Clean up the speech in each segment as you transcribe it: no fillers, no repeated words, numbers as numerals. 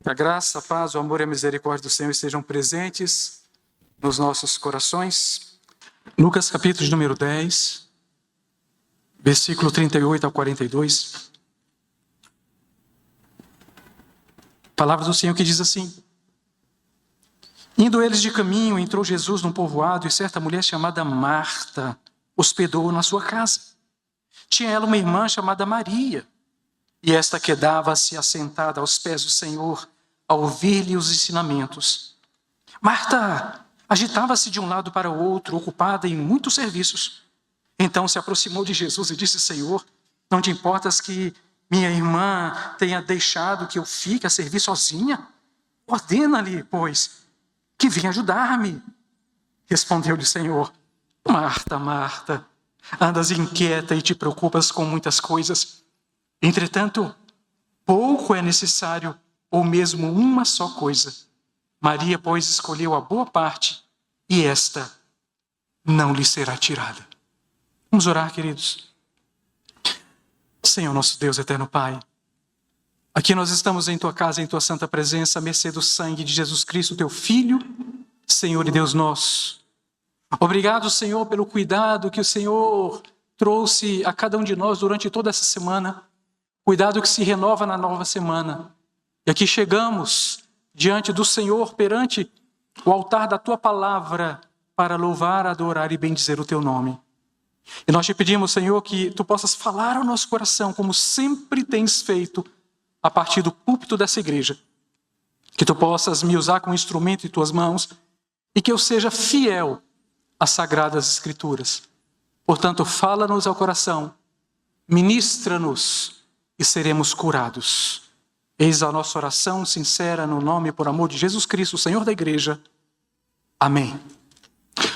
Que a graça, a paz, o amor e a misericórdia do Senhor estejam presentes nos nossos corações. Lucas capítulo de número 10, versículo 38 ao 42. Palavra do Senhor que diz assim: Indo eles de caminho, entrou Jesus num povoado e certa mulher chamada Marta hospedou-o na sua casa. Tinha ela uma irmã chamada Maria, e esta quedava-se assentada aos pés do Senhor, a ouvir-lhe os ensinamentos. Marta agitava-se de um lado para o outro, ocupada em muitos serviços. Então se aproximou de Jesus e disse: Senhor, não te importas que minha irmã tenha deixado que eu fique a servir sozinha? Ordena-lhe, pois, que venha ajudar-me. Respondeu-lhe o Senhor: Marta, Marta, andas inquieta e te preocupas com muitas coisas. Entretanto, pouco é necessário, ou mesmo uma só coisa. Maria, pois, escolheu a boa parte, e esta não lhe será tirada. Vamos orar, queridos. Senhor, nosso Deus, eterno Pai, aqui nós estamos em Tua casa, em Tua santa presença, à mercê do sangue de Jesus Cristo, Teu Filho, Senhor e Deus nosso. Obrigado, Senhor, pelo cuidado que o Senhor trouxe a cada um de nós durante toda essa semana. Cuidado que se renova na nova semana. E aqui chegamos diante do Senhor, perante o altar da Tua palavra, para louvar, adorar e bendizer o Teu nome. E nós te pedimos, Senhor, que Tu possas falar ao nosso coração, como sempre tens feito, a partir do púlpito dessa igreja. Que Tu possas me usar como instrumento em Tuas mãos e que eu seja fiel às Sagradas Escrituras. Portanto, fala-nos ao coração, ministra-nos e seremos curados. Eis a nossa oração sincera no nome e por amor de Jesus Cristo, Senhor da igreja. Amém.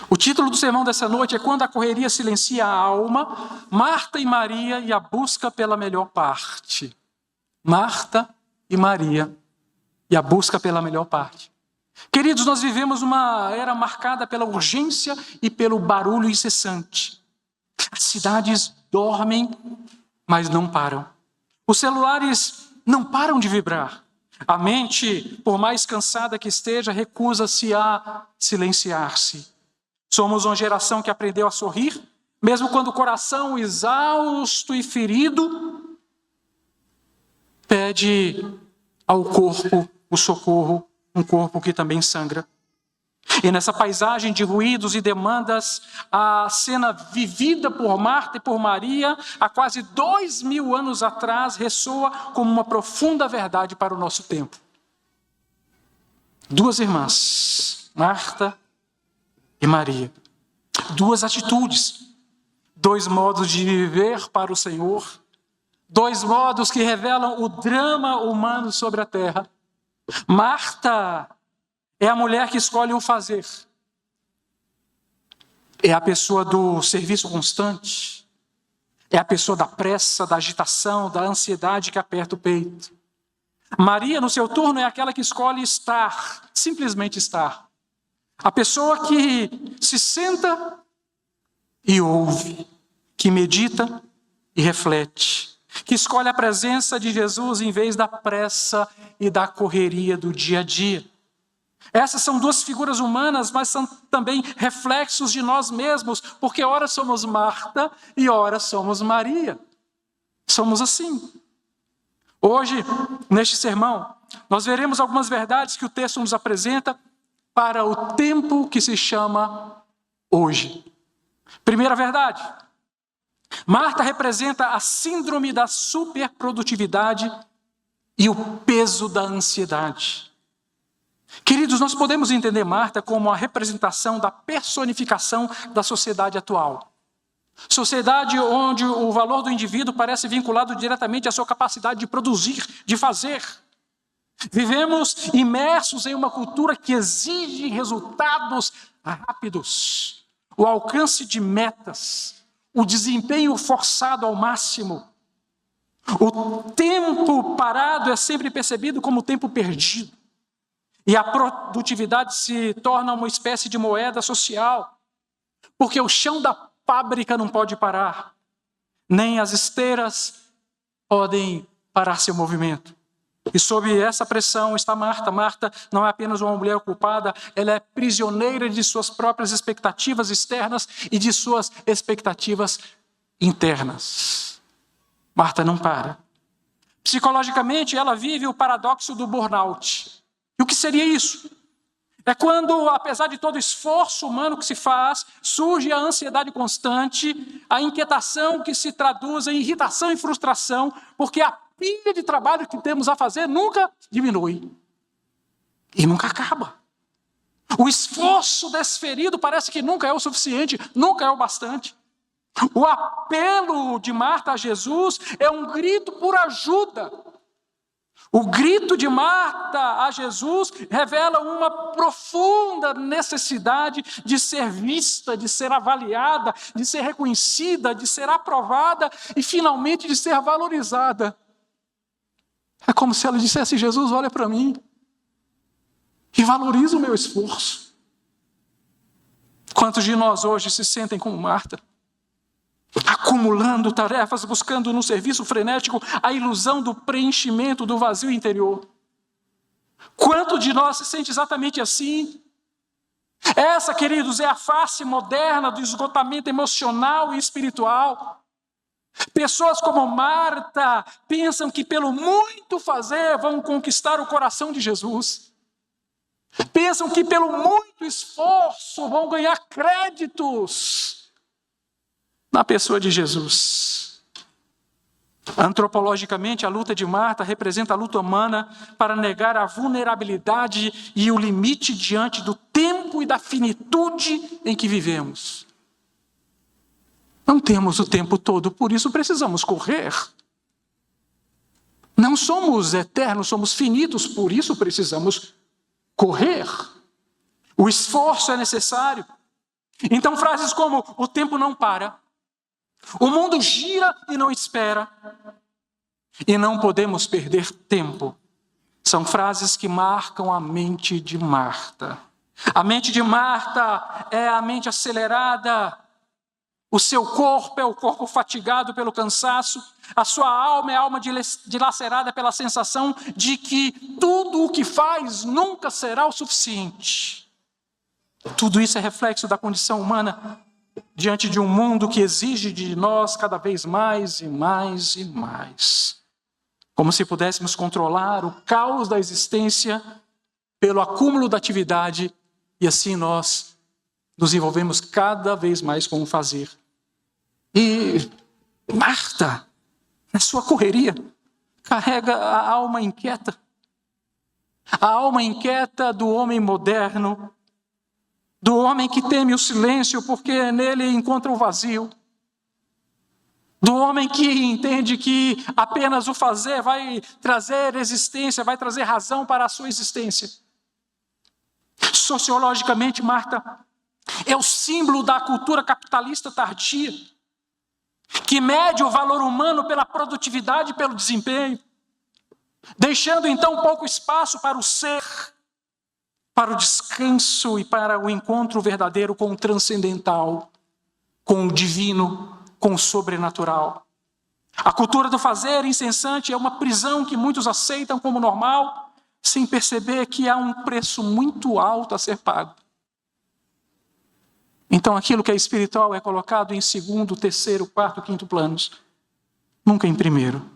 O título do sermão dessa noite é Quando a correria silencia a alma, Marta e Maria e a busca pela melhor parte. Marta e Maria e a busca pela melhor parte. Queridos, nós vivemos uma era marcada pela urgência e pelo barulho incessante. As cidades dormem, mas não param. Os celulares não param de vibrar. A mente, por mais cansada que esteja, recusa-se a silenciar-se. Somos uma geração que aprendeu a sorrir, mesmo quando o coração exausto e ferido pede ao corpo o socorro, um corpo que também sangra. E nessa paisagem de ruídos e demandas, a cena vivida por Marta e por Maria, há quase 2000 anos atrás, ressoa como uma profunda verdade para o nosso tempo. Duas irmãs, Marta e Maria. Duas atitudes, dois modos de viver para o Senhor, dois modos que revelam o drama humano sobre a terra. Marta é a mulher que escolhe o fazer. É a pessoa do serviço constante. É a pessoa da pressa, da agitação, da ansiedade que aperta o peito. Maria, no seu turno, é aquela que escolhe estar, simplesmente estar. A pessoa que se senta e ouve, que medita e reflete, que escolhe a presença de Jesus em vez da pressa e da correria do dia a dia. Essas são duas figuras humanas, mas são também reflexos de nós mesmos, porque ora somos Marta e ora somos Maria. Somos assim. Hoje, neste sermão, nós veremos algumas verdades que o texto nos apresenta para o tempo que se chama hoje. Primeira verdade: Marta representa a síndrome da superprodutividade e o peso da ansiedade. Queridos, nós podemos entender Marta como a representação da personificação da sociedade atual. Sociedade onde o valor do indivíduo parece vinculado diretamente à sua capacidade de produzir, de fazer. Vivemos imersos em uma cultura que exige resultados rápidos, o alcance de metas, o desempenho forçado ao máximo. O tempo parado é sempre percebido como tempo perdido. E a produtividade se torna uma espécie de moeda social, porque o chão da fábrica não pode parar, nem as esteiras podem parar seu movimento. E sob essa pressão está Marta. Marta não é apenas uma mulher ocupada, ela é prisioneira de suas próprias expectativas externas e de suas expectativas internas. Marta não para. Psicologicamente, ela vive o paradoxo do burnout. E o que seria isso? É quando, apesar de todo o esforço humano que se faz, surge a ansiedade constante, a inquietação que se traduz em irritação e frustração, porque a pilha de trabalho que temos a fazer nunca diminui e nunca acaba. O esforço desferido parece que nunca é o suficiente, nunca é o bastante. O apelo de Marta a Jesus é um grito por ajuda. O grito de Marta a Jesus revela uma profunda necessidade de ser vista, de ser avaliada, de ser reconhecida, de ser aprovada e finalmente de ser valorizada. É como se ela dissesse: Jesus, olha para mim e valoriza o meu esforço. Quantos de nós hoje se sentem como Marta? Acumulando tarefas, buscando no serviço frenético a ilusão do preenchimento do vazio interior. Quanto de nós se sente exatamente assim? Essa, queridos, é a face moderna do esgotamento emocional e espiritual. Pessoas como Marta pensam que pelo muito fazer vão conquistar o coração de Jesus. Pensam que pelo muito esforço vão ganhar créditos na pessoa de Jesus. Antropologicamente, a luta de Marta representa a luta humana para negar a vulnerabilidade e o limite diante do tempo e da finitude em que vivemos. Não temos o tempo todo, por isso precisamos correr. Não somos eternos, somos finitos, por isso precisamos correr. O esforço é necessário. Então, frases como: o tempo não para, o mundo gira e não espera, e não podemos perder tempo, são frases que marcam a mente de Marta. A mente de Marta é a mente acelerada, o seu corpo é o corpo fatigado pelo cansaço, a sua alma é a alma dilacerada pela sensação de que tudo o que faz nunca será o suficiente. Tudo isso é reflexo da condição humana diante de um mundo que exige de nós cada vez mais e mais e mais. Como se pudéssemos controlar o caos da existência pelo acúmulo da atividade, e assim nós nos envolvemos cada vez mais com o fazer. E Marta, na sua correria, carrega a alma inquieta. A alma inquieta do homem moderno, do homem que teme o silêncio porque nele encontra o vazio. Do homem que entende que apenas o fazer vai trazer existência, vai trazer razão para a sua existência. Sociologicamente, Marta é o símbolo da cultura capitalista tardia, que mede o valor humano pela produtividade e pelo desempenho, deixando então pouco espaço para o ser, para o descanso e para o encontro verdadeiro com o transcendental, com o divino, com o sobrenatural. A cultura do fazer incessante é uma prisão que muitos aceitam como normal, sem perceber que há um preço muito alto a ser pago. Então aquilo que é espiritual é colocado em segundo, terceiro, quarto, quinto planos, nunca em primeiro.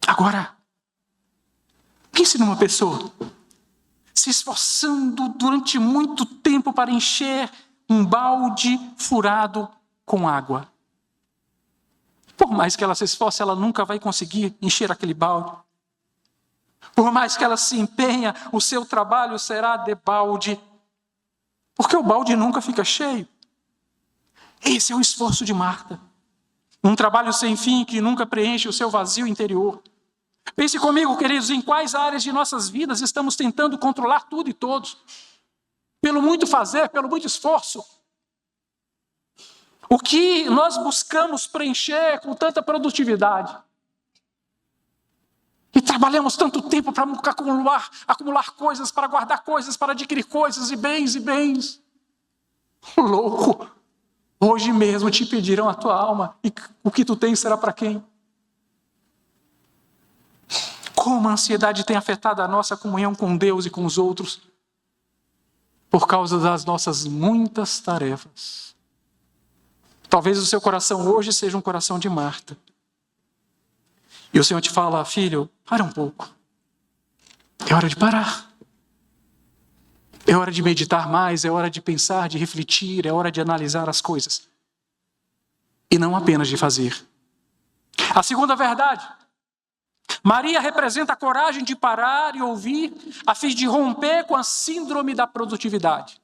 Agora, pense numa pessoa se esforçando durante muito tempo para encher um balde furado com água. Por mais que ela se esforce, ela nunca vai conseguir encher aquele balde. Por mais que ela se empenha, o seu trabalho será de balde, porque o balde nunca fica cheio. Esse é o esforço de Marta. Um trabalho sem fim que nunca preenche o seu vazio interior. Pense comigo, queridos, em quais áreas de nossas vidas estamos tentando controlar tudo e todos. Pelo muito fazer, pelo muito esforço. O que nós buscamos preencher com tanta produtividade? E trabalhamos tanto tempo para acumular coisas, para guardar coisas, para adquirir coisas e bens e bens. Louco! Hoje mesmo te pedirão a tua alma, e o que tu tens será para quem? como a ansiedade tem afetado a nossa comunhão com Deus e com os outros por causa das nossas muitas tarefas. Talvez o seu coração hoje seja um coração de Marta. E o Senhor te fala: filho, para um pouco. É hora de parar. É hora de meditar mais, é hora de pensar, de refletir, é hora de analisar as coisas. E não apenas de fazer. A segunda verdade: Maria representa a coragem de parar e ouvir, a fim de romper com a síndrome da produtividade.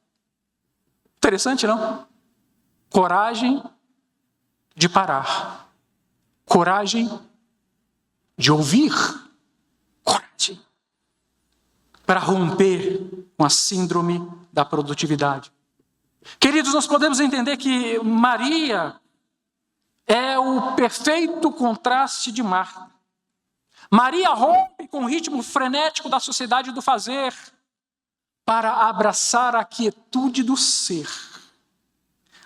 Interessante, não? Coragem de parar. Coragem de ouvir. Coragem para romper com a síndrome da produtividade. Queridos, nós podemos entender que Maria é o perfeito contraste de Marta. Maria rompe com o ritmo frenético da sociedade do fazer para abraçar a quietude do ser.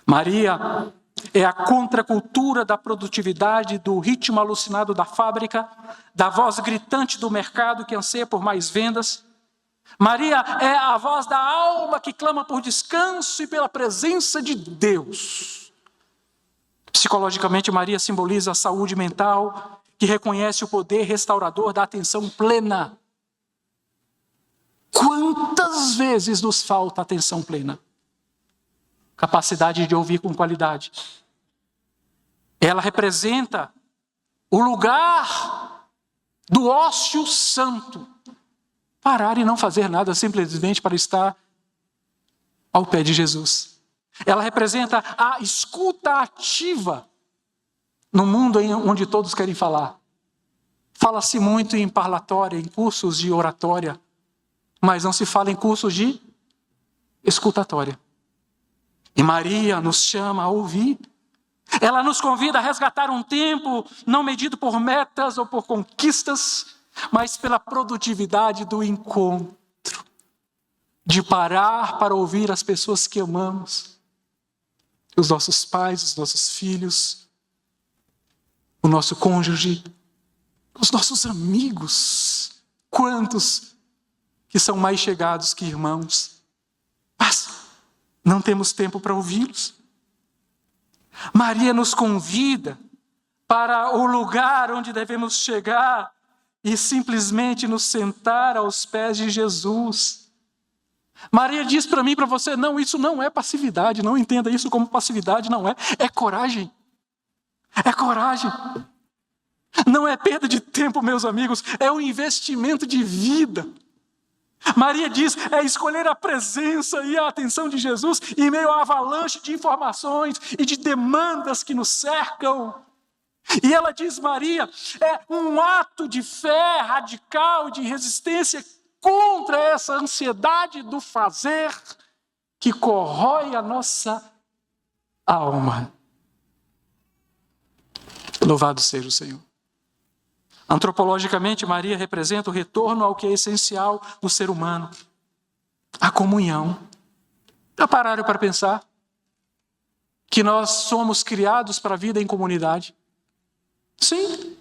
Maria é a contracultura da produtividade, do ritmo alucinado da fábrica, da voz gritante do mercado que anseia por mais vendas. Maria é a voz da alma que clama por descanso e pela presença de Deus. Psicologicamente, Maria simboliza a saúde mental, que reconhece o poder restaurador da atenção plena. Quantas vezes nos falta atenção plena? Capacidade de ouvir com qualidade. Ela representa o lugar do ócio santo. Parar e não fazer nada simplesmente para estar ao pé de Jesus. Ela representa a escuta ativa no mundo onde todos querem falar. Fala-se muito em parlatória, em cursos de oratória, mas não se fala em cursos de escutatória. E Maria nos chama a ouvir. Ela nos convida a resgatar um tempo não medido por metas ou por conquistas, mas pela produtividade do encontro. De parar para ouvir as pessoas que amamos. Os nossos pais, os nossos filhos, o nosso cônjuge, os nossos amigos. Quantos que são mais chegados que irmãos, mas não temos tempo para ouvi-los. Maria nos convida para o lugar onde devemos chegar e simplesmente nos sentar aos pés de Jesus. Maria diz para mim e para você: não, isso não é passividade, não entenda isso como passividade, não é. É coragem. É coragem. Não é perda de tempo, meus amigos, é um investimento de vida. Maria diz: é escolher a presença e a atenção de Jesus em meio à avalanche de informações e de demandas que nos cercam. E ela diz, Maria, é um ato de fé radical, de resistência contra essa ansiedade do fazer que corrói a nossa alma. Louvado seja o Senhor. Antropologicamente, Maria representa o retorno ao que é essencial no ser humano. A comunhão. Já pararam para pensar que nós somos criados para a vida em comunidade? Sim.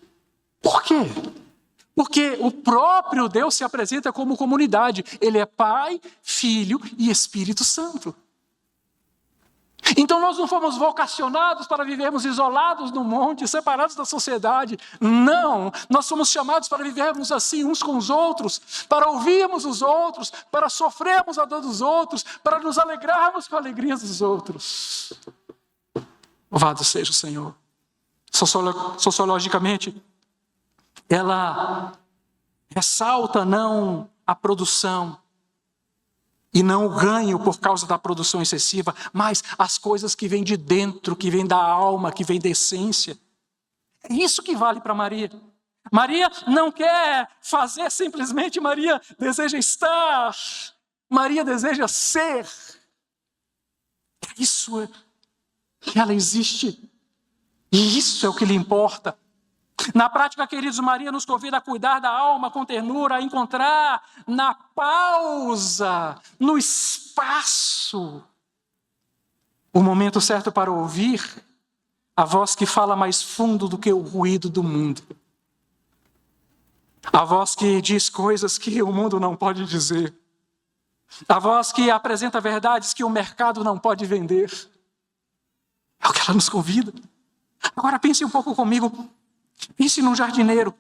Por quê? Porque o próprio Deus se apresenta como comunidade. Ele é Pai, Filho e Espírito Santo. Então nós não fomos vocacionados para vivermos isolados no monte, separados da sociedade. Não, nós somos chamados para vivermos assim uns com os outros, para ouvirmos os outros, para sofrermos a dor dos outros, para nos alegrarmos com a alegria dos outros. Louvado seja o Senhor. Sociologicamente, ela ressalta não a produção e não o ganho por causa da produção excessiva, mas as coisas que vêm de dentro, que vêm da alma, que vêm da essência. É isso que vale para Maria. Maria não quer fazer simplesmente, Maria deseja estar, Maria deseja ser. Isso é que ela existe. E isso é o que lhe importa. Na prática, queridos, Maria nos convida a cuidar da alma com ternura, a encontrar na pausa, no espaço, o momento certo para ouvir a voz que fala mais fundo do que o ruído do mundo. A voz que diz coisas que o mundo não pode dizer. A voz que apresenta verdades que o mercado não pode vender. É o que ela nos convida. Agora pense um pouco comigo. Pense num jardineiro.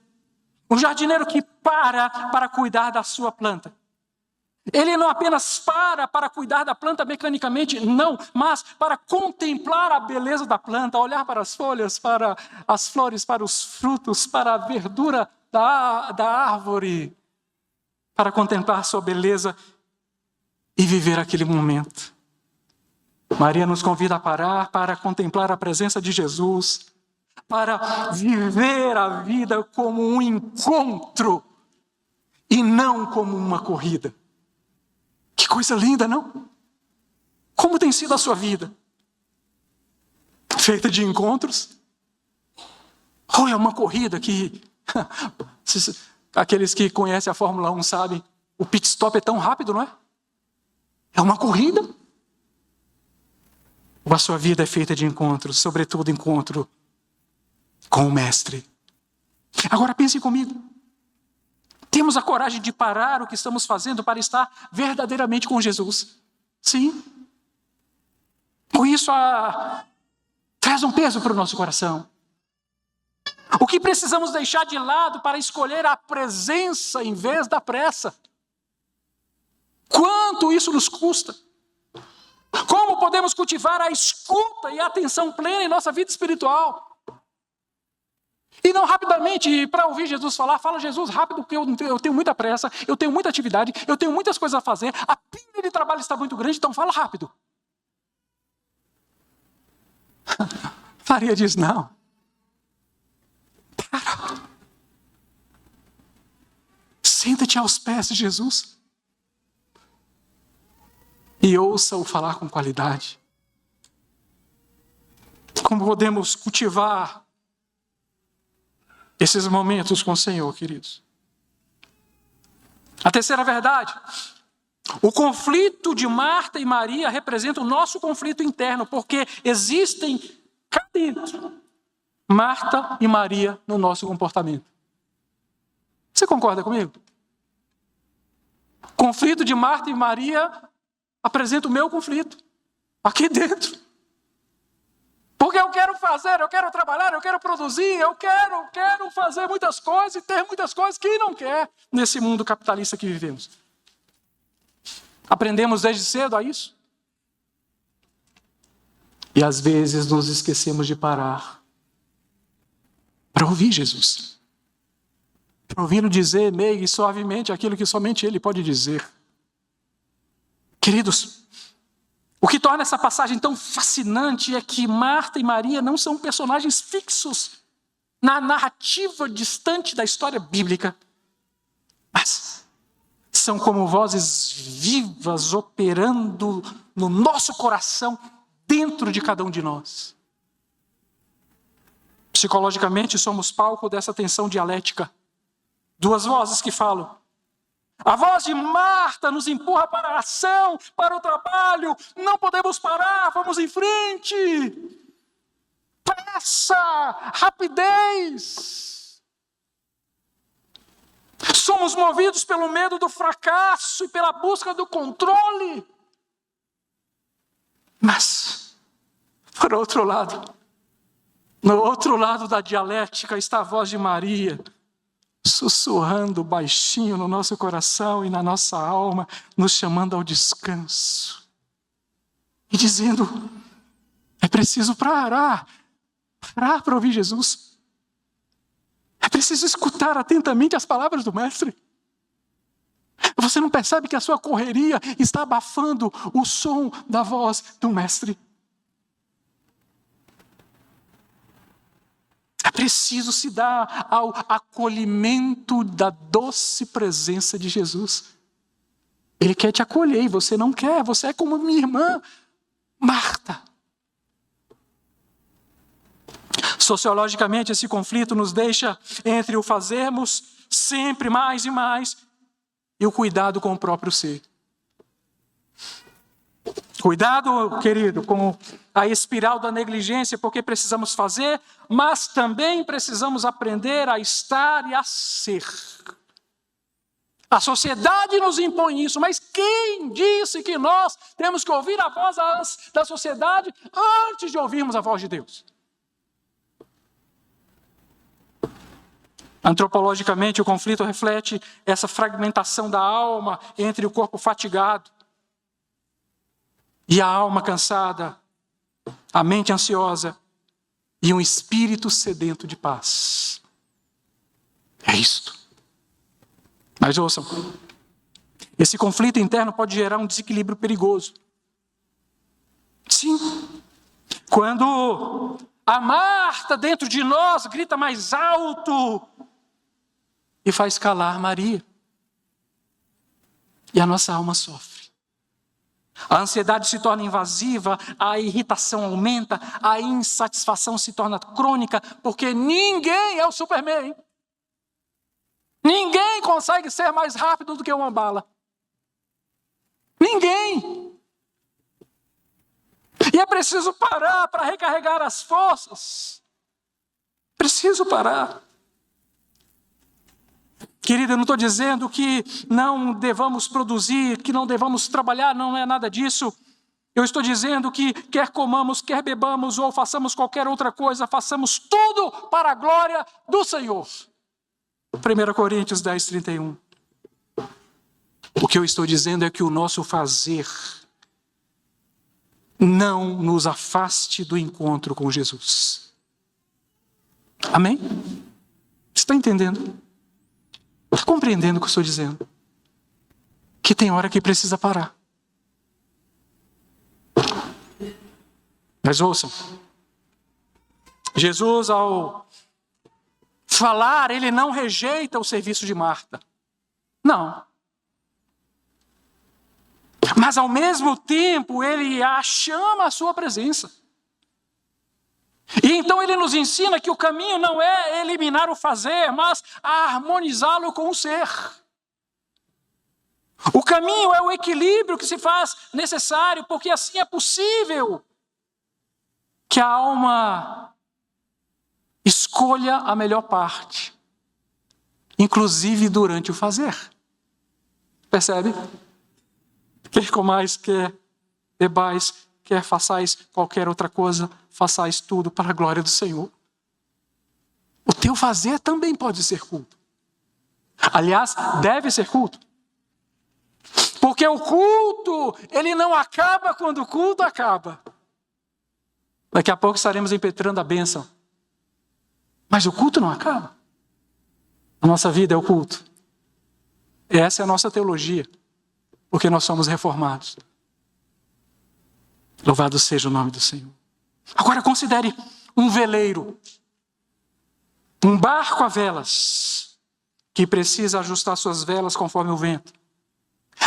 Um jardineiro que para cuidar da sua planta. Ele não apenas para cuidar da planta mecanicamente, não, mas para contemplar a beleza da planta, olhar para as folhas, para as flores, para os frutos, para a verdura da árvore, para contemplar sua beleza e viver aquele momento. Maria nos convida a parar para contemplar a presença de Jesus, para viver a vida como um encontro e não como uma corrida. Que coisa linda, não? Como tem sido a sua vida? Feita de encontros? Ou é uma corrida que... Aqueles que conhecem a Fórmula 1 sabem, o pit stop é tão rápido, não é? É uma corrida? Ou a sua vida é feita de encontros, sobretudo encontro com o Mestre? Agora pense comigo. Temos a coragem de parar o que estamos fazendo para estar verdadeiramente com Jesus? Sim. Com isso, traz um peso para o nosso coração. O que precisamos deixar de lado para escolher a presença em vez da pressa? Quanto isso nos custa? Como podemos cultivar a escuta e a atenção plena em nossa vida espiritual? E não rapidamente, para ouvir Jesus falar, fala Jesus rápido, porque eu tenho muita pressa, eu tenho muita atividade, eu tenho muitas coisas a fazer, a pilha de trabalho está muito grande, então fala rápido. Maria diz, não. Para. Senta-te aos pés de Jesus e ouça-o falar com qualidade. Como podemos cultivar esses momentos com o Senhor, queridos? A terceira verdade. O conflito de Marta e Maria representa o nosso conflito interno, porque existem cá dentro Marta e Maria no nosso comportamento. Você concorda comigo? O conflito de Marta e Maria apresenta o meu conflito aqui dentro. Porque eu quero fazer, eu quero trabalhar, eu quero produzir, eu quero fazer muitas coisas e ter muitas coisas que não quer nesse mundo capitalista que vivemos. Aprendemos desde cedo a isso. E às vezes nos esquecemos de parar para ouvir Jesus. Para ouvi-lo dizer meio e suavemente aquilo que somente Ele pode dizer. Queridos, o que torna essa passagem tão fascinante é que Marta e Maria não são personagens fixos na narrativa distante da história bíblica, mas são como vozes vivas operando no nosso coração, dentro de cada um de nós. Psicologicamente, somos palco dessa tensão dialética. Duas vozes que falam. A voz de Marta nos empurra para a ação, para o trabalho. Não podemos parar, vamos em frente. Pressa, rapidez. Somos movidos pelo medo do fracasso e pela busca do controle. Mas, por outro lado, no outro lado da dialética está a voz de Maria, sussurrando baixinho no nosso coração e na nossa alma, nos chamando ao descanso. E dizendo, é preciso parar para ouvir Jesus. É preciso escutar atentamente as palavras do Mestre. Você não percebe que a sua correria está abafando o som da voz do Mestre? É preciso se dar ao acolhimento da doce presença de Jesus. Ele quer te acolher e você não quer. Você é como minha irmã Marta. Sociologicamente, esse conflito nos deixa entre o fazermos sempre mais e mais e o cuidado com o próprio ser. Cuidado, querido, com a espiral da negligência, porque precisamos fazer, mas também precisamos aprender a estar e a ser. A sociedade nos impõe isso, mas quem disse que nós temos que ouvir a voz da sociedade antes de ouvirmos a voz de Deus? Antropologicamente, o conflito reflete essa fragmentação da alma entre o corpo fatigado e a alma cansada, a mente ansiosa e um espírito sedento de paz. É isto. Mas ouçam, esse conflito interno pode gerar um desequilíbrio perigoso. Sim, quando a Marta dentro de nós grita mais alto e faz calar Maria. E a nossa alma sofre. A ansiedade se torna invasiva, a irritação aumenta, a insatisfação se torna crônica, porque ninguém é o Superman. Ninguém consegue ser mais rápido do que uma bala. Ninguém. E é preciso parar para recarregar as forças. Preciso parar. Querida, eu não estou dizendo que não devamos produzir, que não devamos trabalhar, não é nada disso. Eu estou dizendo que quer comamos, quer bebamos ou façamos qualquer outra coisa, façamos tudo para a glória do Senhor. 1 Coríntios 10, 31. O que eu estou dizendo é que o nosso fazer não nos afaste do encontro com Jesus. Amém? Você está entendendo? Está compreendendo o que eu estou dizendo? Que tem hora que precisa parar. Mas ouçam, Jesus, ao falar, ele não rejeita o serviço de Marta. Não. Mas ao mesmo tempo, ele a chama à sua presença. E então ele nos ensina que o caminho não é eliminar o fazer, mas harmonizá-lo com o ser. O caminho é o equilíbrio que se faz necessário, porque assim é possível que a alma escolha a melhor parte, inclusive durante o fazer. Percebe? Quer comais, quer bebais, quer façais qualquer outra coisa, façais tudo para a glória do Senhor. O teu fazer também pode ser culto. Aliás, deve ser culto. Porque o culto, ele não acaba quando o culto acaba. Daqui a pouco estaremos impetrando a bênção. Mas o culto não acaba. A nossa vida é o culto. Essa é a nossa teologia. Porque nós somos reformados. Louvado seja o nome do Senhor. Agora considere um veleiro. Um barco a velas. Que precisa ajustar suas velas conforme o vento.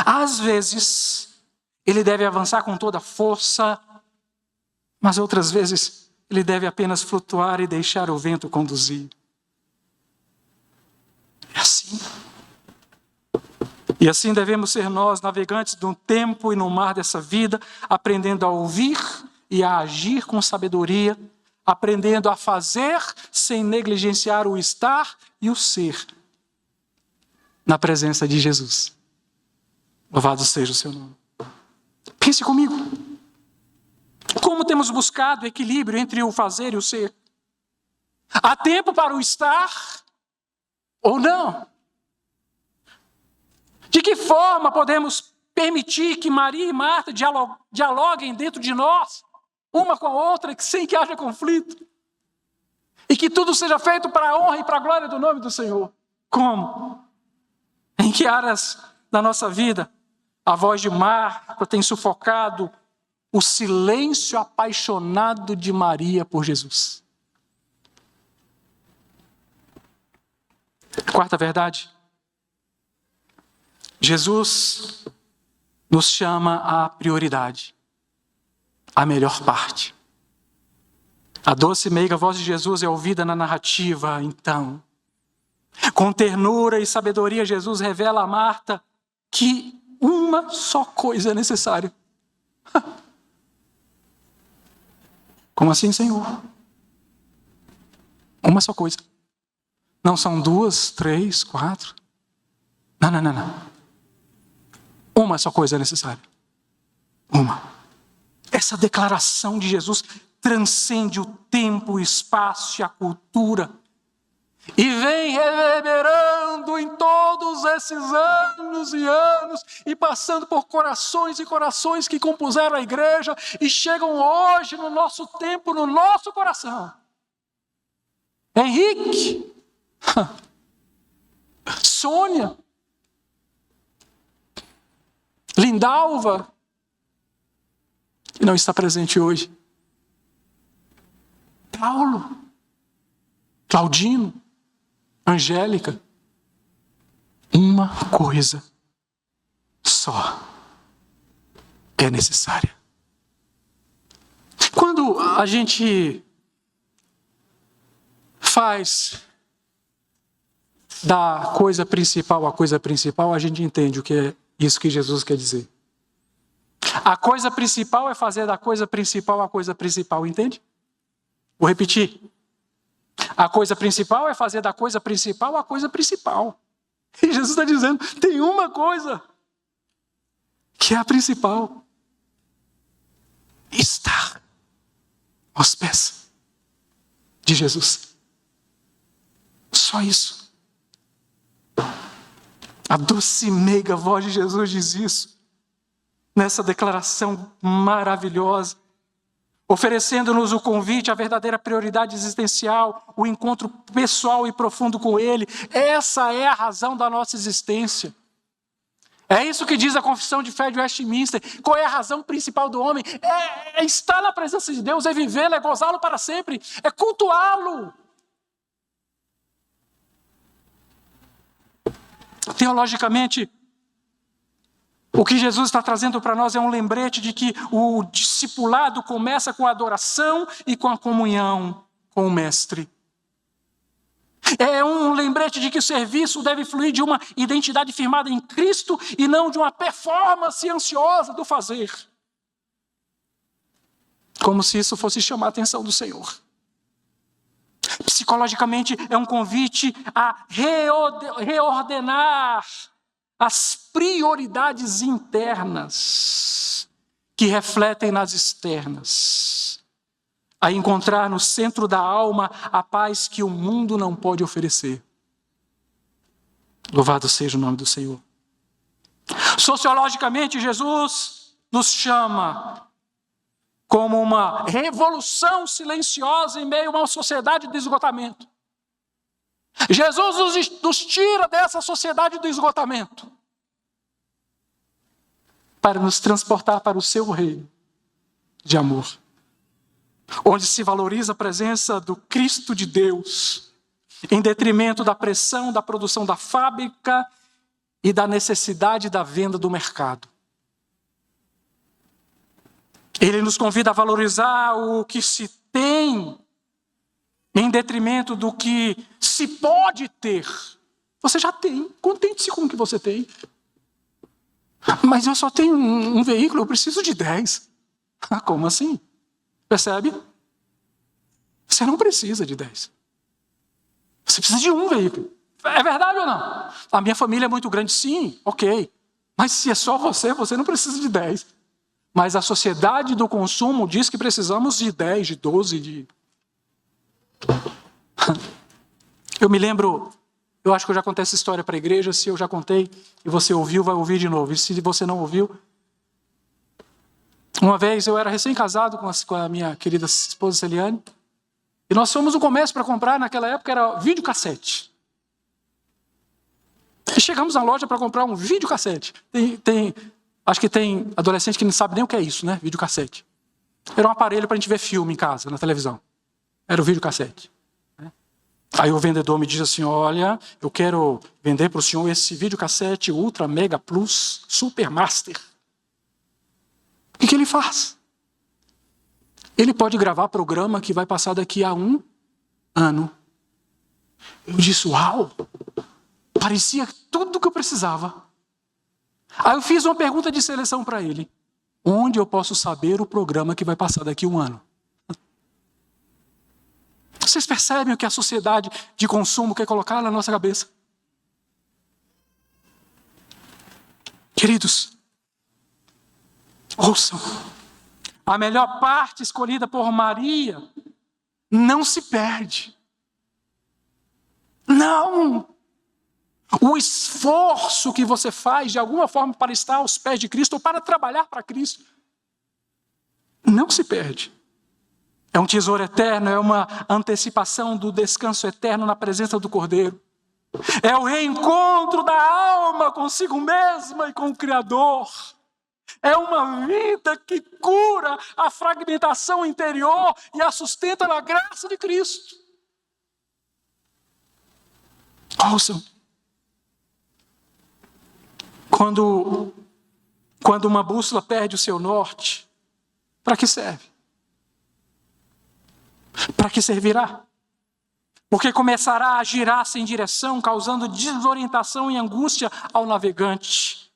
Às vezes, ele deve avançar com toda a força. Mas outras vezes, ele deve apenas flutuar e deixar o vento conduzir. É assim. E assim devemos ser nós, navegantes no tempo e no mar dessa vida, aprendendo a ouvir e a agir com sabedoria, aprendendo a fazer sem negligenciar o estar e o ser na presença de Jesus. Louvado seja o seu nome. Pense comigo. Como temos buscado equilíbrio entre o fazer e o ser? Há tempo para o estar ou não? De que forma podemos permitir que Maria e Marta dialoguem dentro de nós, uma com a outra, sem que haja conflito? E que tudo seja feito para a honra e para a glória do nome do Senhor. Como? Em que áreas da nossa vida a voz de Marta tem sufocado o silêncio apaixonado de Maria por Jesus? Quarta verdade. Jesus nos chama à prioridade, à melhor parte. A doce e meiga voz de Jesus é ouvida na narrativa, então. Com ternura e sabedoria, Jesus revela a Marta que uma só coisa é necessária. Como assim, Senhor? Uma só coisa. Não são 2, 3, 4. Não. Uma só coisa é necessária. Uma. Essa declaração de Jesus transcende o tempo, o espaço e a cultura. E vem reverberando em todos esses anos e anos, e passando por corações e corações que compuseram a igreja, e chegam hoje no nosso tempo, no nosso coração. Henrique, Sônia, Lindalva, que não está presente hoje, Paulo, Claudino, Angélica, uma coisa só é necessária. Quando a gente faz da coisa principal a coisa principal, a gente entende o que é isso que Jesus quer dizer. A coisa principal é fazer da coisa principal a coisa principal, entende? Vou repetir. A coisa principal é fazer da coisa principal a coisa principal. E Jesus está dizendo, tem uma coisa que é a principal. Estar aos pés de Jesus. Só isso. A doce e meiga voz de Jesus diz isso, nessa declaração maravilhosa, oferecendo-nos o convite, a verdadeira prioridade existencial, o encontro pessoal e profundo com Ele. Essa é a razão da nossa existência. É isso que diz a Confissão de Fé de Westminster. Qual é a razão principal do homem? É estar na presença de Deus, é vivê-lo, é gozá-lo para sempre, é cultuá-lo. Teologicamente, o que Jesus está trazendo para nós é um lembrete de que o discipulado começa com a adoração e com a comunhão com o Mestre. É um lembrete de que o serviço deve fluir de uma identidade firmada em Cristo e não de uma performance ansiosa do fazer. Como se isso fosse chamar a atenção do Senhor. Psicologicamente, é um convite a reordenar as prioridades internas que refletem nas externas, a encontrar no centro da alma a paz que o mundo não pode oferecer. Louvado seja o nome do Senhor. Sociologicamente, Jesus nos chama como uma revolução silenciosa em meio a uma sociedade de esgotamento. Jesus nos tira dessa sociedade do esgotamento para nos transportar para o seu reino de amor, onde se valoriza a presença do Cristo de Deus, em detrimento da pressão da produção da fábrica e da necessidade da venda do mercado. Ele nos convida a valorizar o que se tem, em detrimento do que se pode ter. Você já tem, contente-se com o que você tem. Mas eu só tenho um veículo, eu preciso de 10. Como assim? Percebe? Você não precisa de 10. Você precisa de um veículo. É verdade ou não? A minha família é muito grande, sim, ok. Mas se é só você, você não precisa de 10. Mas a sociedade do consumo diz que precisamos de 10, de 12, Eu me lembro, eu acho que eu já contei essa história para a igreja. Se eu já contei e você ouviu, vai ouvir de novo. E se você não ouviu, uma vez eu era recém-casado com a minha querida esposa Celiane, e nós fomos no comércio para comprar, naquela época era videocassete. E chegamos na loja para comprar um videocassete. Acho que tem adolescente que não sabe nem o que é isso, né? Videocassete. Era um aparelho para a gente ver filme em casa, na televisão. Era o videocassete. Aí o vendedor me diz assim, olha, eu quero vender para o senhor esse videocassete Ultra Mega Plus Super Master. O que ele faz? Ele pode gravar programa que vai passar daqui a 1 ano. Eu disse, uau, parecia tudo o que eu precisava. Aí eu fiz uma pergunta de seleção para ele. Onde eu posso saber o programa que vai passar daqui a 1 ano? Vocês percebem o que a sociedade de consumo quer colocar na nossa cabeça? Queridos, ouçam, a melhor parte escolhida por Maria não se perde. Não! O esforço que você faz de alguma forma para estar aos pés de Cristo ou para trabalhar para Cristo não se perde. É um tesouro eterno, é uma antecipação do descanso eterno na presença do Cordeiro. É o reencontro da alma consigo mesma e com o Criador. É uma vida que cura a fragmentação interior e a sustenta na graça de Cristo. Ouçam. Quando uma bússola perde o seu norte, para que serve? Para que servirá? Porque começará a girar sem direção, causando desorientação e angústia ao navegante.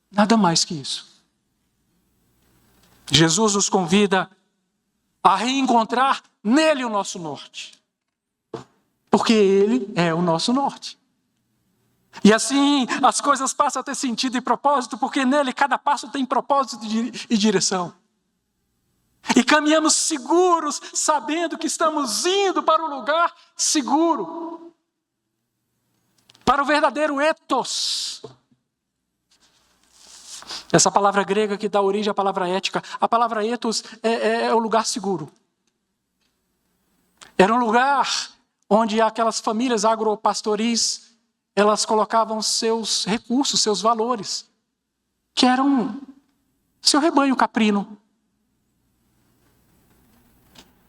Nada mais que isso. Jesus nos convida a reencontrar nele o nosso norte. Porque ele é o nosso norte. E assim as coisas passam a ter sentido e propósito, porque nele cada passo tem propósito e direção. E caminhamos seguros, sabendo que estamos indo para um lugar seguro. Para o verdadeiro ethos. Essa palavra grega que dá origem à palavra ética. A palavra ethos é o lugar seguro. Era um lugar onde aquelas famílias agropastoris, elas colocavam seus recursos, seus valores, que eram seu rebanho caprino.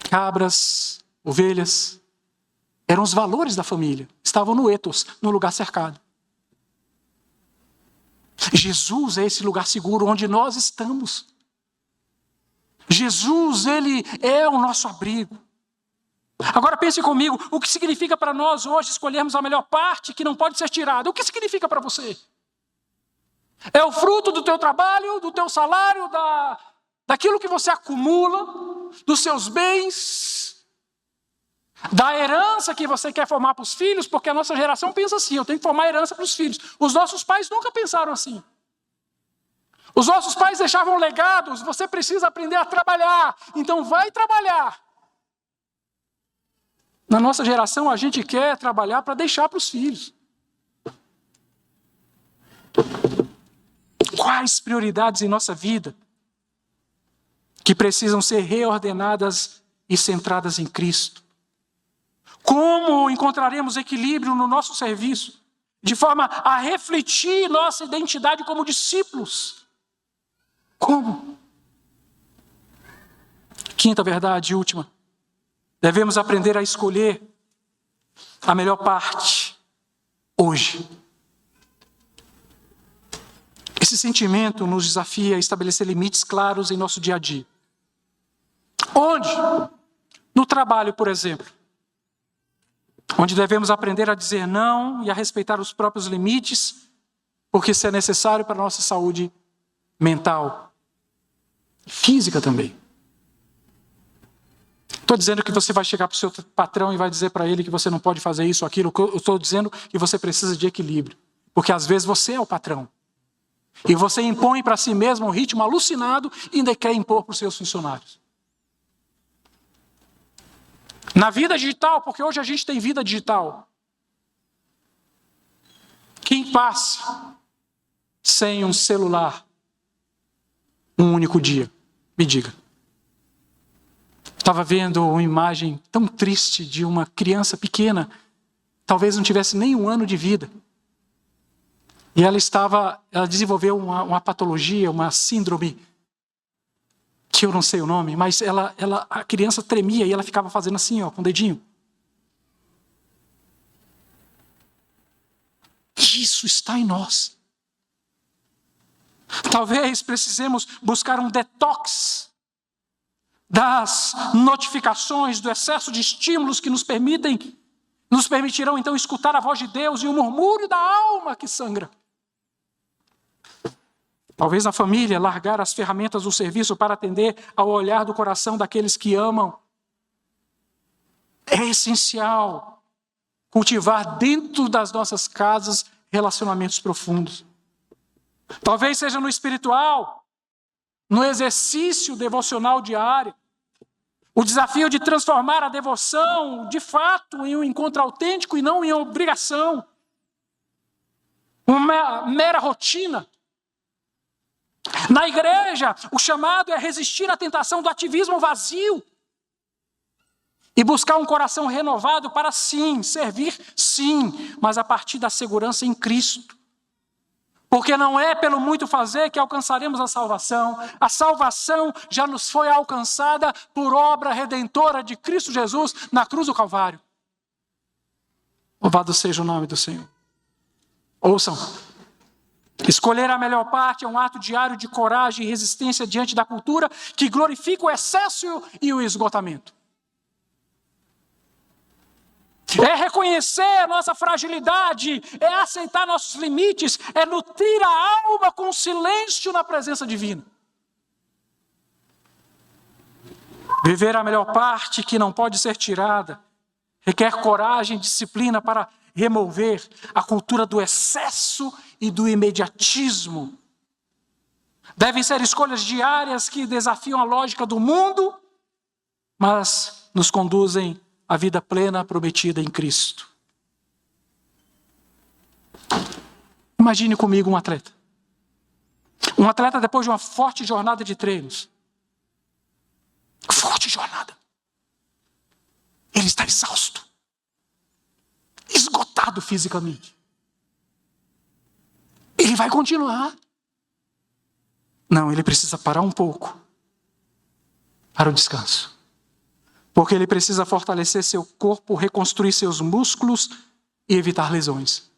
Cabras, ovelhas, eram os valores da família. Estavam no ethos, no lugar cercado. Jesus é esse lugar seguro onde nós estamos. Jesus, ele é o nosso abrigo. Agora pense comigo, o que significa para nós hoje escolhermos a melhor parte que não pode ser tirada? O que significa para você? É o fruto do teu trabalho, do teu salário, daquilo que você acumula, dos seus bens, da herança que você quer formar para os filhos, porque a nossa geração pensa assim, eu tenho que formar herança para os filhos. Os nossos pais nunca pensaram assim. Os nossos pais deixavam legados, você precisa aprender a trabalhar, então vai trabalhar. Na nossa geração, a gente quer trabalhar para deixar para os filhos. Quais prioridades em nossa vida que precisam ser reordenadas e centradas em Cristo? Como encontraremos equilíbrio no nosso serviço, de forma a refletir nossa identidade como discípulos? Como? Quinta verdade e última. Devemos aprender a escolher a melhor parte hoje. Esse sentimento nos desafia a estabelecer limites claros em nosso dia a dia. Onde? No trabalho, por exemplo. Onde devemos aprender a dizer não e a respeitar os próprios limites, porque isso é necessário para a nossa saúde mental e física também. Estou dizendo que você vai chegar para o seu patrão e vai dizer para ele que você não pode fazer isso ou aquilo. Eu estou dizendo que você precisa de equilíbrio. Porque às vezes você é o patrão. E você impõe para si mesmo um ritmo alucinado e ainda quer impor para os seus funcionários. Na vida digital, porque hoje a gente tem vida digital. Quem passa sem um celular um único dia? Me diga. Estava vendo uma imagem tão triste de uma criança pequena, talvez não tivesse nem 1 ano de vida. E ela desenvolveu uma patologia, uma síndrome, que eu não sei o nome, mas a criança tremia e ela ficava fazendo assim, com o dedinho. Isso está em nós. Talvez precisemos buscar um detox das notificações, do excesso de estímulos que nos permitirão então escutar a voz de Deus e o murmúrio da alma que sangra. Talvez na família largar as ferramentas do serviço para atender ao olhar do coração daqueles que amam. É essencial cultivar dentro das nossas casas relacionamentos profundos. Talvez seja no espiritual, no exercício devocional diário. O desafio de transformar a devoção, de fato, em um encontro autêntico e não em obrigação. Uma mera rotina. Na igreja, o chamado é resistir à tentação do ativismo vazio e buscar um coração renovado para sim, servir sim, mas a partir da segurança em Cristo. Porque não é pelo muito fazer que alcançaremos a salvação. A salvação já nos foi alcançada por obra redentora de Cristo Jesus na cruz do Calvário. Louvado seja o nome do Senhor. Ouçam. Escolher a melhor parte é um ato diário de coragem e resistência diante da cultura que glorifica o excesso e o esgotamento. É reconhecer a nossa fragilidade, é aceitar nossos limites, é nutrir a alma com silêncio na presença divina. Viver a melhor parte que não pode ser tirada requer coragem e disciplina para remover a cultura do excesso e do imediatismo. Devem ser escolhas diárias que desafiam a lógica do mundo, mas nos conduzem à vida plena prometida em Cristo. Imagine comigo um atleta. Um atleta depois de uma forte jornada de treinos. Forte jornada. Ele está exausto. Esgotado fisicamente. Ele vai continuar. Não, ele precisa parar um pouco para o descanso. Porque ele precisa fortalecer seu corpo, reconstruir seus músculos e evitar lesões.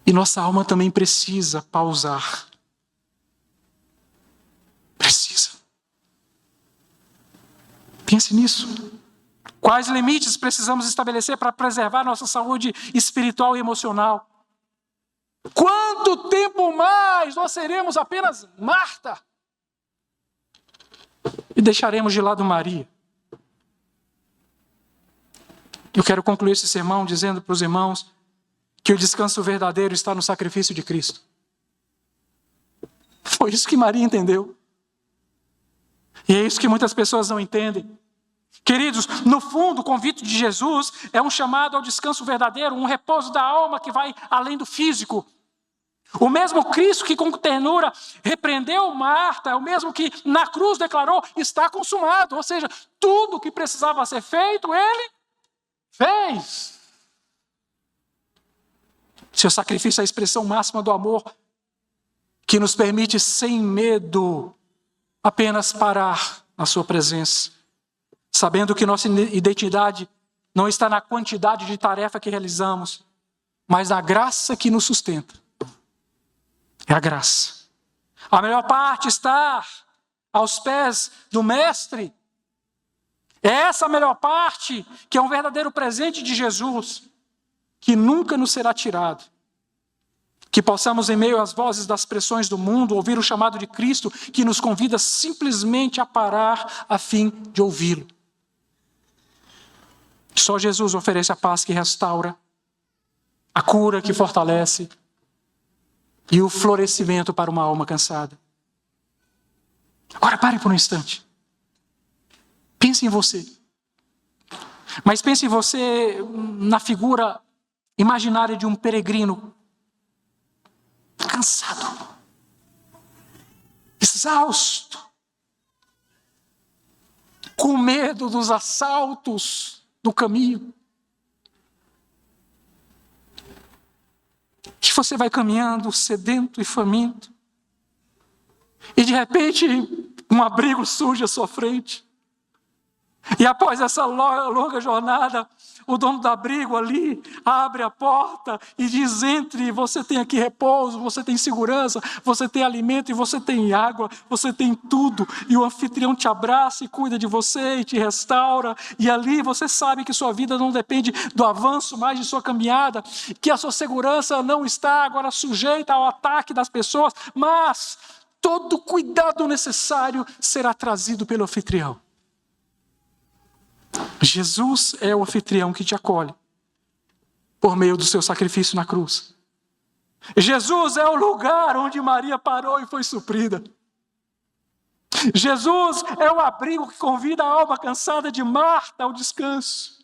E nossa alma também precisa pausar. Precisa. Pense nisso. Quais limites precisamos estabelecer para preservar nossa saúde espiritual e emocional? Quanto tempo mais nós seremos apenas Marta? E deixaremos de lado Maria. Eu quero concluir esse sermão dizendo para os irmãos que o descanso verdadeiro está no sacrifício de Cristo. Foi isso que Maria entendeu. E é isso que muitas pessoas não entendem. Queridos, no fundo, o convite de Jesus é um chamado ao descanso verdadeiro, um repouso da alma que vai além do físico. O mesmo Cristo que com ternura repreendeu Marta, é o mesmo que na cruz declarou, está consumado. Ou seja, tudo o que precisava ser feito, Ele fez. Seu sacrifício é a expressão máxima do amor que nos permite, sem medo, apenas parar na sua presença. Sabendo que nossa identidade não está na quantidade de tarefa que realizamos, mas na graça que nos sustenta. É a graça. A melhor parte está aos pés do Mestre. É essa a melhor parte que é um verdadeiro presente de Jesus, que nunca nos será tirado. Que possamos, em meio às vozes das pressões do mundo, ouvir o chamado de Cristo, que nos convida simplesmente a parar a fim de ouvi-lo. Só Jesus oferece a paz que restaura, a cura que fortalece e o florescimento para uma alma cansada. Agora pare por um instante. Pense em você. Mas pense em você na figura imaginária de um peregrino cansado, exausto, com medo dos assaltos do caminho. Que você vai caminhando sedento e faminto, e de repente um abrigo surge à sua frente. E após essa longa jornada, o dono do abrigo ali abre a porta e diz: entre, você tem aqui repouso, você tem segurança, você tem alimento e você tem água, você tem tudo. E o anfitrião te abraça e cuida de você e te restaura. E ali você sabe que sua vida não depende do avanço mais de sua caminhada, que a sua segurança não está agora sujeita ao ataque das pessoas, mas todo cuidado necessário será trazido pelo anfitrião. Jesus é o anfitrião que te acolhe por meio do seu sacrifício na cruz. Jesus é o lugar onde Maria parou e foi suprida. Jesus é o abrigo que convida a alma cansada de Marta ao descanso.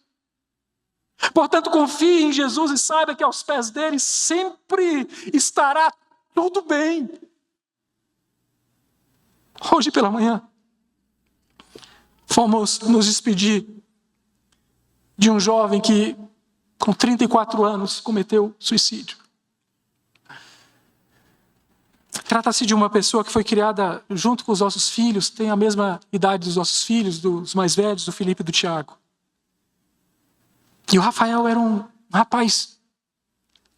Portanto, confie em Jesus e saiba que aos pés dele sempre estará tudo bem. Hoje pela manhã, fomos nos despedir de um jovem que, com 34 anos, cometeu suicídio. Trata-se de uma pessoa que foi criada junto com os nossos filhos, tem a mesma idade dos nossos filhos, dos mais velhos, do Felipe e do Tiago. E o Rafael era um rapaz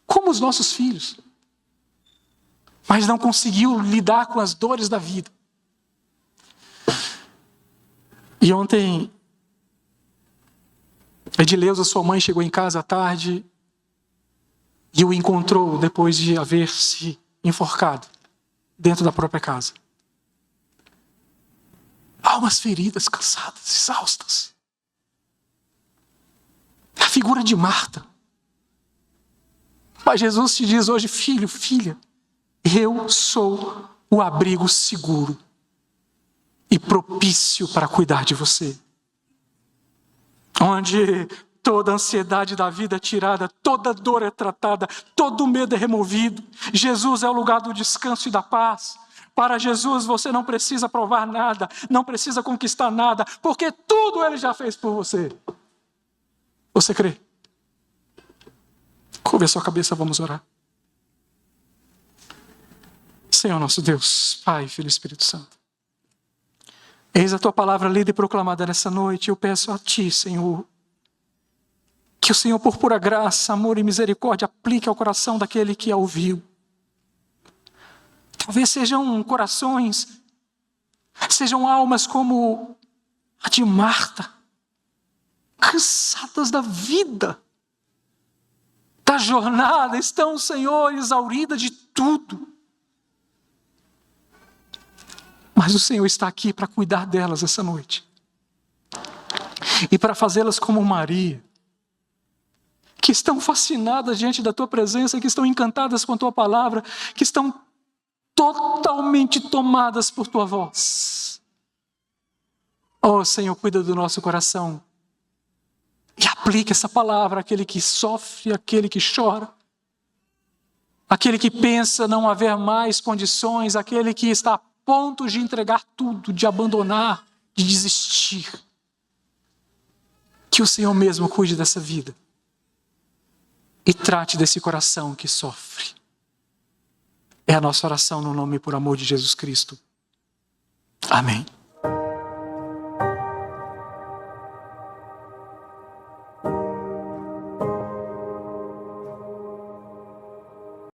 como os nossos filhos, mas não conseguiu lidar com as dores da vida. E ontem, Edileuza, sua mãe, chegou em casa à tarde e o encontrou depois de haver se enforcado dentro da própria casa. Almas feridas, cansadas, exaustas. A figura de Marta. Mas Jesus te diz hoje: filho, filha, eu sou o abrigo seguro e propício para cuidar de você. Onde toda a ansiedade da vida é tirada, toda dor é tratada, todo medo é removido. Jesus é o lugar do descanso e da paz. Para Jesus você não precisa provar nada, não precisa conquistar nada, porque tudo Ele já fez por você. Você crê? Curva a sua cabeça, vamos orar. Senhor nosso Deus, Pai, Filho e Espírito Santo, eis a Tua palavra lida e proclamada nessa noite. Eu peço a Ti, Senhor, que o Senhor, por pura graça, amor e misericórdia, aplique ao coração daquele que a ouviu. Talvez sejam corações, sejam almas como a de Marta, cansadas da vida, da jornada, estão, Senhor, exauridas de tudo. Mas o Senhor está aqui para cuidar delas essa noite. E para fazê-las como Maria, que estão fascinadas diante da Tua presença, que estão encantadas com a Tua palavra, que estão totalmente tomadas por Tua voz. Oh, Senhor, cuida do nosso coração. E aplica essa palavra àquele que sofre, àquele que chora, aquele que pensa não haver mais condições, aquele que está a ponto de entregar tudo, de abandonar, de desistir. Que o Senhor mesmo cuide dessa vida e trate desse coração que sofre. É a nossa oração no nome e por amor de Jesus Cristo. Amém.